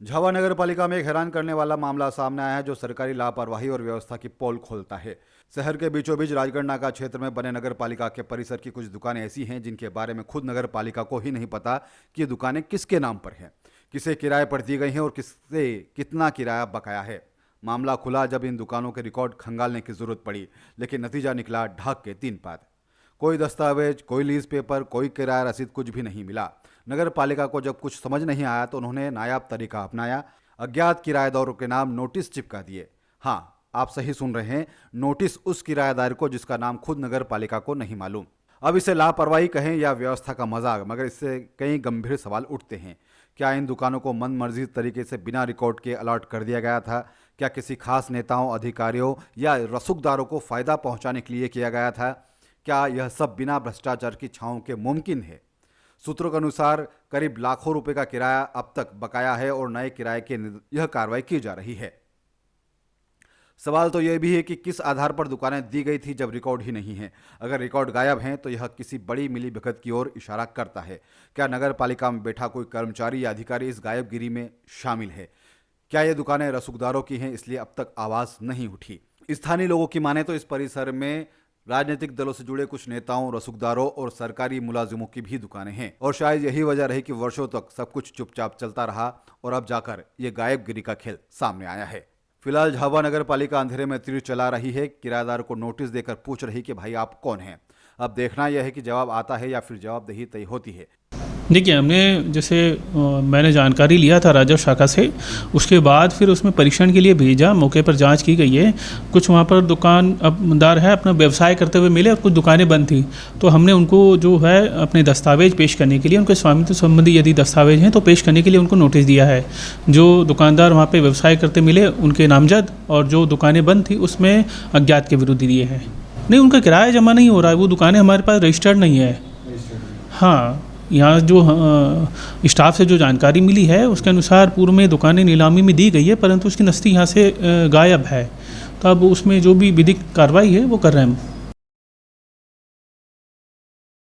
झावा नगर पालिका में एक हैरान करने वाला मामला सामने आया है जो सरकारी लापरवाही और व्यवस्था की पोल खोलता है। शहर के बीचों बीच राजगढ़ नाका क्षेत्र में बने नगर पालिका के परिसर की कुछ दुकानें ऐसी हैं जिनके बारे में खुद नगर पालिका को ही नहीं पता कि ये दुकानें किसके नाम पर हैं, किसे किराए पर दी गई हैं और किससे कितना किराया बकाया है। मामला खुला जब इन दुकानों के रिकॉर्ड खंगालने की जरूरत पड़ी, लेकिन नतीजा निकला ढाक के 3 पात। कोई दस्तावेज, कोई लीज पेपर, कोई किराया रसीद, कुछ भी नहीं मिला। नगर पालिका को जब कुछ समझ नहीं आया तो उन्होंने नायाब तरीका अपनाया, अज्ञात किराएदारों के नाम नोटिस चिपका दिए। हाँ, आप सही सुन रहे हैं, नोटिस उस किराएदार को जिसका नाम खुद नगर पालिका को नहीं मालूम। अब इसे लापरवाही कहें या व्यवस्था का मजाक, मगर इससे कई गंभीर सवाल उठते हैं। क्या इन दुकानों को मन मर्जी तरीके से बिना रिकॉर्ड के अलॉट कर दिया गया था? क्या किसी खास नेताओं, अधिकारियों या रसूखदारों को फायदा पहुंचाने के लिए किया गया था? क्या यह सब बिना भ्रष्टाचार की छांव के मुमकिन है? सूत्रों के अनुसार करीब लाखों रुपए का किराया अब तक बकाया है और नए किराए की यह कार्रवाई की जा रही है। सवाल तो यह भी है कि किस आधार पर दुकानें दी गई थी जब रिकॉर्ड ही नहीं है। अगर रिकॉर्ड गायब हैं तो यह किसी बड़ी मिलीभगत की ओर इशारा करता है। क्या नगर पालिका में बैठा कोई कर्मचारी या अधिकारी इस गायबगिरी में शामिल है? क्या ये दुकानें रसूखदारों की हैं, इसलिए अब तक आवाज नहीं उठी? स्थानीय लोगों की माने तो इस परिसर में राजनीतिक दलों से जुड़े कुछ नेताओं, रसूखदारों और सरकारी मुलाजिमों की भी दुकानें हैं और शायद यही वजह रही कि वर्षों तक सब कुछ चुपचाप चलता रहा और अब जाकर ये गायबगिरी का खेल सामने आया है। फिलहाल झावा नगर पालिका अंधेरे में तीर चला रही है, किराएदार को नोटिस देकर पूछ रही कि भाई आप कौन हैं। अब देखना यह है कि जवाब आता है या फिर जवाबदेही तय होती है। देखिए, हमने जैसे मैंने जानकारी लिया था राजस्व शाखा से, उसके बाद फिर उसमें परीक्षण के लिए भेजा। मौके पर जांच की गई है। कुछ वहाँ पर दुकानदार है अपना व्यवसाय करते हुए मिले और कुछ दुकानें बंद थी, तो हमने उनको जो है अपने दस्तावेज पेश करने के लिए, उनके स्वामित्व संबंधी यदि दस्तावेज हैं तो पेश करने के लिए उनको नोटिस दिया है। जो दुकानदार वहाँ पर व्यवसाय करते मिले उनके नामजद, और जो दुकानें बंद थी उसमें अज्ञात के विरुद्ध दिए हैं। नहीं, उनका किराया जमा नहीं हो रहा है, वो दुकानें हमारे पास रजिस्टर्ड नहीं है। हाँ, यहाँ जो स्टाफ से जो जानकारी मिली है उसके अनुसार पूर्व में दुकानें नीलामी में दी गई है, परंतु उसकी नस्ती यहाँ से गायब है। तो अब उसमें जो भी विधिक कार्रवाई है वो कर रहे हैं हम।